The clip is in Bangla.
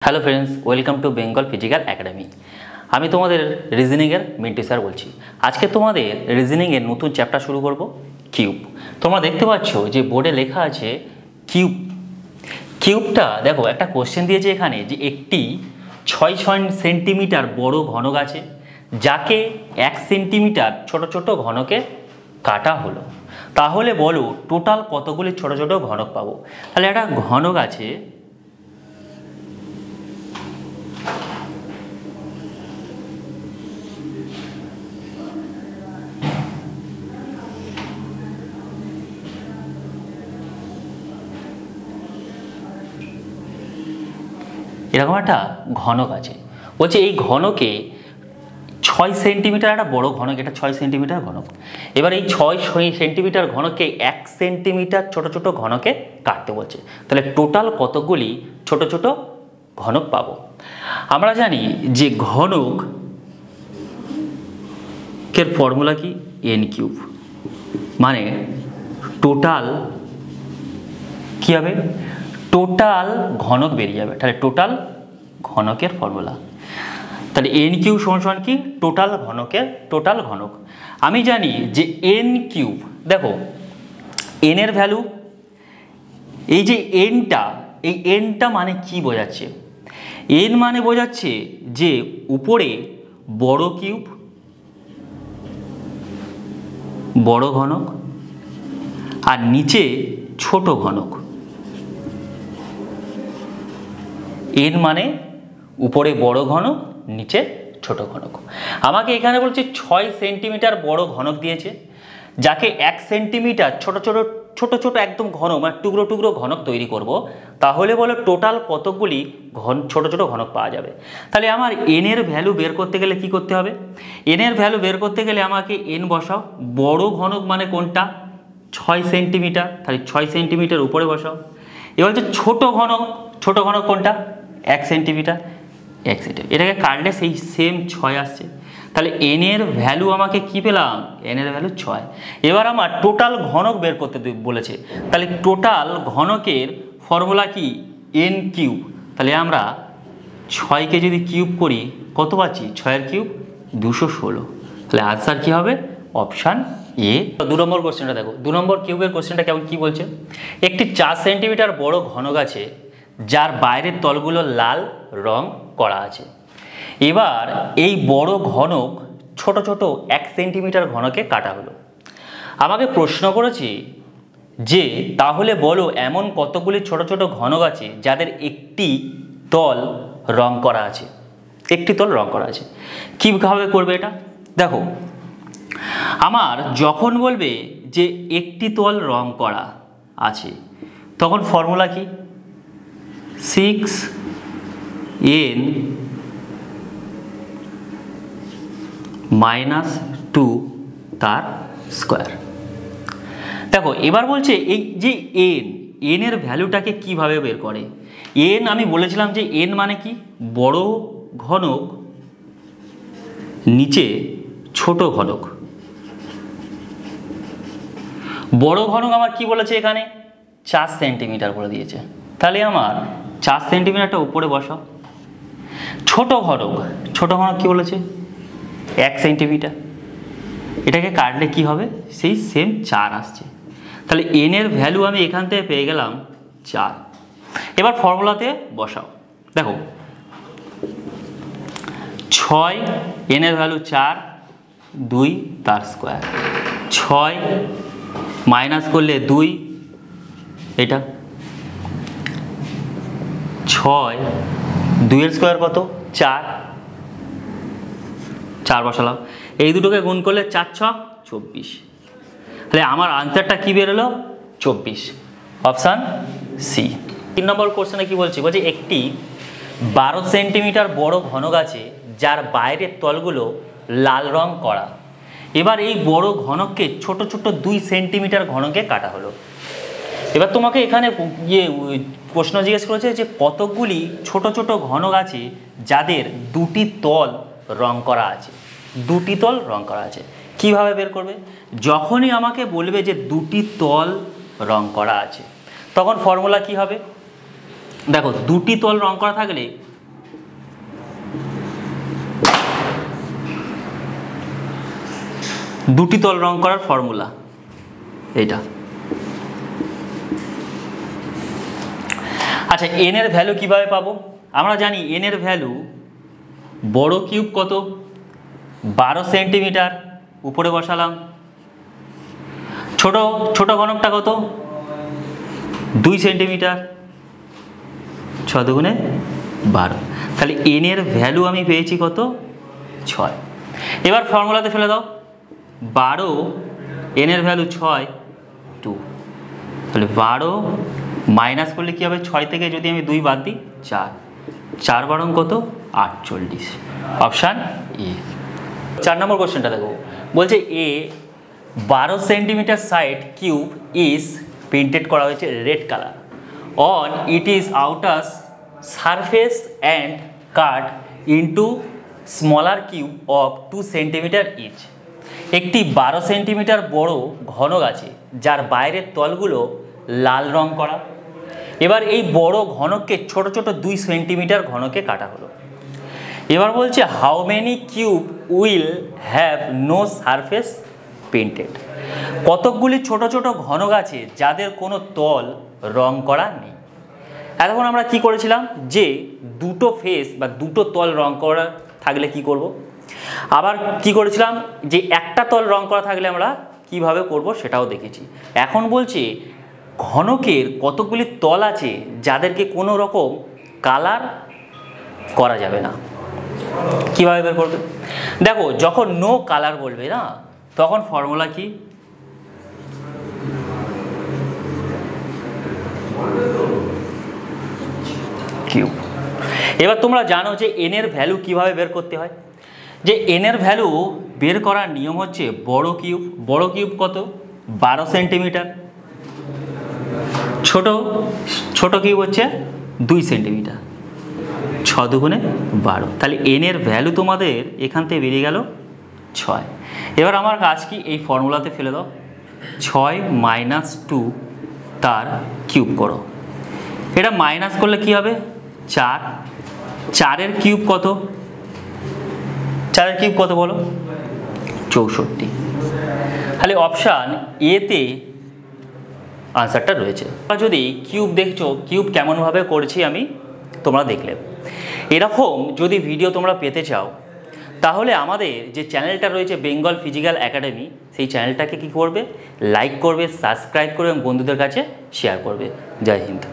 Hello friends, welcome to Bengal physical academy. আমি তোমাদের রিজনিংয়ের মিন্টু স্যার বলছি। আজকে তোমাদের রিজনিংয়ের নতুন চ্যাপ্টার শুরু করব, কিউব। তোমরা দেখতে পাচ্ছ যে বোর্ডে লেখা আছে কিউব। কিউবটা দেখো, একটা কোশ্চেন দিয়েছে এখানে যে একটি 6 সেন্টিমিটার বড় ঘনক আছে, যাকে 1 সেন্টিমিটার ছোট ছোট ঘনকে কাটা হলো। তাহলে বলো টোটাল কতগুলি ছোট ছোট ঘনক পাবো। তাহলে একটা ঘনক আছে, এরকম একটা ঘনক আছে। বলছে এই ঘনকে 6 সেন্টিমিটার, একটা বড় ঘনক, এটা 6 সেন্টিমিটার ঘনক। এবার এই 6 সেন্টিমিটার ঘনকে 1 সেন্টিমিটার ছোট ছোট ঘনকে কাটতে বলছে। তাহলে টোটাল কতগুলি ছোট ছোট ঘনক পাবো। আমরা জানি যে ঘনকের ফর্মুলা কি, এন কিউব, মানে টোটাল কি হবে, টোটাল ঘনক বেরিয়ে যাবে। তাহলে টোটাল ঘনকের ফর্মুলা, তাহলে এন কিউব সমান কি, টোটাল ঘনকের টোটাল ঘনক। আমি জানি যে এন কিউব, দেখো এন এর ভ্যালু, এই যে এনটা, এই এনটা মানে কি বোঝাচ্ছে, এন মানে বোঝাচ্ছে যে উপরে বড় কিউব, বড় ঘনক, আর নিচে ছোট ঘনক। এন মানে উপরে বড় ঘনক, নিচে ছোট ঘনক। আমাকে এখানে বলছে 6 সেন্টিমিটার বড় ঘনক দিয়েছে, যাকে 1 সেন্টিমিটার ছোট ছোট ছোট ছোট একদম ঘন, মানে টুকরো টুকরো ঘনক তৈরি করব। তাহলে বলো টোটাল কতগুলি ছোট ছোট ঘনক পাওয়া যাবে। তাহলে আমার এন এর ভ্যালু বের করতে গেলে কি করতে হবে, এন এর ভ্যালু বের করতে গেলে আমাকে এন বসাও, বড় ঘনক মানে কোনটা, 6 সেন্টিমিটার, তাহলে 6 সেন্টিমিটার উপরে বসাও। এবার হচ্ছে ছোট ঘনক কোনটা, 1 সেন্টিমিটার, 1 সেন্টিমিটার, এটাকে কাটলে সেই সেম 6 আসছে। তাহলে এন এর ভ্যালু আমাকে কি পেলাম, এন এর ভ্যালু 6। এবার আমার টোটাল ঘনক বের করতে বলেছে, তাহলে টোটাল ঘনকের ফর্মুলা কি, এন কিউব। তাহলে আমরা 6কে যদি কিউব করি কত পাচ্ছি, 6 এর কিউব 216। তাহলে আনসার কি হবে, অপশান এ। 2 নম্বর কোশ্চেনটা দেখো, 2 নম্বর কিউবের কোশ্চেনটা কেমন কি বলছে, একটি 4 সেন্টিমিটার বড় ঘনক আছে, যার বাইরের তলগুলো লাল রং করা আছে। এবার এই বড় ঘনক ছোট ছোট 1 সেন্টিমিটার ঘনকে কাটা হলো। আমাকে প্রশ্ন করেছি যে তাহলে বলো এমন কতগুলি ছোট ছোট ঘনক আছে যাদের একটি তল রং করা আছে, একটি তল রং করা আছে। কীভাবে করবে এটা, দেখো আমার যখন বলবে যে একটি তল রং করা আছে, তখন ফর্মুলা কি, 6n - 2 তার স্কোয়ার। দেখো এবার বলছে এই যে এন এর ভ্যালুটাকে কিভাবে বের করে। এন আমি বলেছিলাম যে এন মানে কি, বড় ঘনক নিচে ছোট ঘনক। বড় ঘনক আমার কি বলেছে এখানে, 4 সেন্টিমিটার বলে দিয়েছে। তাহলে আমার 4 সেন্টিমিটারটা উপরে বসাও। ছোট ঘনক কি বলেছে, 1 সেন্টিমিটার, এটাকে কাটলে কি হবে, সেই সেম 4 আসছে। তাহলে এন এর ভ্যালু আমি এখান থেকে পেয়ে গেলাম 4। এবার ফর্মুলাতে বসাও, দেখো 6, এন এর ভ্যালু 4, 2 তার স্কোয়ার, 6 মাইনাস করলে 2, এটা 6, 2 এর স্কোয়ার কত, 4, 4 বসালাম। এই দুটোকে গুণ করলে 4 × 6 = 24। তাহলে আমার আনসারটা কি বেরোলো, 24, অপশান সি। 3 নম্বর কোশ্চেনে কি বলছি, বলছি একটি 12 সেন্টিমিটার বড় ঘনক আছে, যার বাইরের তলগুলো লাল রং করা। এবার এই বড় ঘনককে ছোট ছোট 2 সেন্টিমিটার ঘনকে কাটা হলো। এবার তোমাকে এখানে প্রশ্ন জিজ্ঞেস করেছে যে কতগুলি ছোট ছোট ঘনক আছে যাদের 2টি তল রং করা আছে, 2টি তল রং করা আছে। কিভাবে বের করবে, যখনই আমাকে বলবে যে 2টি তল রং করা আছে, তখন ফর্মুলা কি হবে, দেখো 2টি তল রং করা থাকলে দুটি তল রং করার ফর্মুলা এইটা। আচ্ছা, এন এর ভ্যালু কিভাবে পাবো? আমরা জানি এন এর ভ্যালু বড় কিউব কত, 12 সেন্টিমিটার, উপরে বসালাম। ছোট ঘনকটা কত, 2 সেন্টিমিটার, 6 দুগুণে 12। তাহলে এন এর ভ্যালু আমি পেয়েছি কত, 6। এবার ফর্মুলাতে ফেলে দাও, 12 এন এর ভ্যালু 6, 2। তাহলে 12 মাইনাস করলে কী হবে, 6 থেকে যদি আমি 2 বাদ দিই 4, 4 বারং কত, 48। Option A. 4 নম্বর কোশ্চেনটা দেখো, বলছে a 12 centimetre side cube is painted করা হয়েছে red colour on it is outer surface and cut into smaller cube of 2 centimetre each. একটি 12 সেন্টিমিটার বড় ঘনক আছে যার বাইরের তলগুলো লাল রং করা। এবার এই বড় ঘনককে ছোট ছোট 2 সেন্টিমিটার ঘনকে কাটা হলো। এবার বলছে how many cube will have no surface painted. কতকগুলি ছোট ছোট ঘনক আছে যাদের কোনো তল রং করা নেই। এতক্ষণ আমরা কি করেছিলাম, যে দুটো ফেস বা দুটো তল রং করা থাকলে কি করব, আবার কি করেছিলাম যে একটা তল রং করা থাকলে আমরা কিভাবে করব সেটাও দেখেছি। এখন বলছে ঘনকের কতগুলি তল আছে যাদেরকে কোনো রকম কালার করা যাবে না। কিভাবে বের করবে? দেখো, যখন নো কালার বলবে না, তখন ফর্মুলা কি, কিউব। এবার তোমরা জানো যে এন এর ভ্যালু কিভাবে বের করতে হয়। যে এন এর ভ্যালু বের করার নিয়ম হচ্ছে বড় কিউব। বড় কিউব কত, 12 সেন্টিমিটার। ছোট কিউব হচ্ছে 2 সেন্টিমিটার, 6 দুগুণে 12। তাহলে এন এর ভ্যালু তোমাদের এখান থেকে বেরিয়ে গেল 6। এবার আমার কাজ কি, এই ফর্মুলাতে ফেলে দাও, 6 মাইনাস 2 তার কিউব করো। এটা মাইনাস করলে কি হবে, 4। 4-এর কিউব কত, 4-এর কিউব কত বলো, 64। তাহলে অপশান এতে আনসারটা রয়েছে। যদি কিউব দেখছো, কিউব কেমনভাবে করেছি আমি, তোমরা দেখলে। এরকম যদি ভিডিও তোমরা পেতে চাও তাহলে আমাদের যে চ্যানেলটা রয়েছে বেঙ্গল ফিজিক্যাল একাডেমি, সেই চ্যানেলটাকে কি করবে, লাইক করবে, সাবস্ক্রাইব করবে এবং বন্ধুদের কাছে শেয়ার করবে। জয় হিন্দ।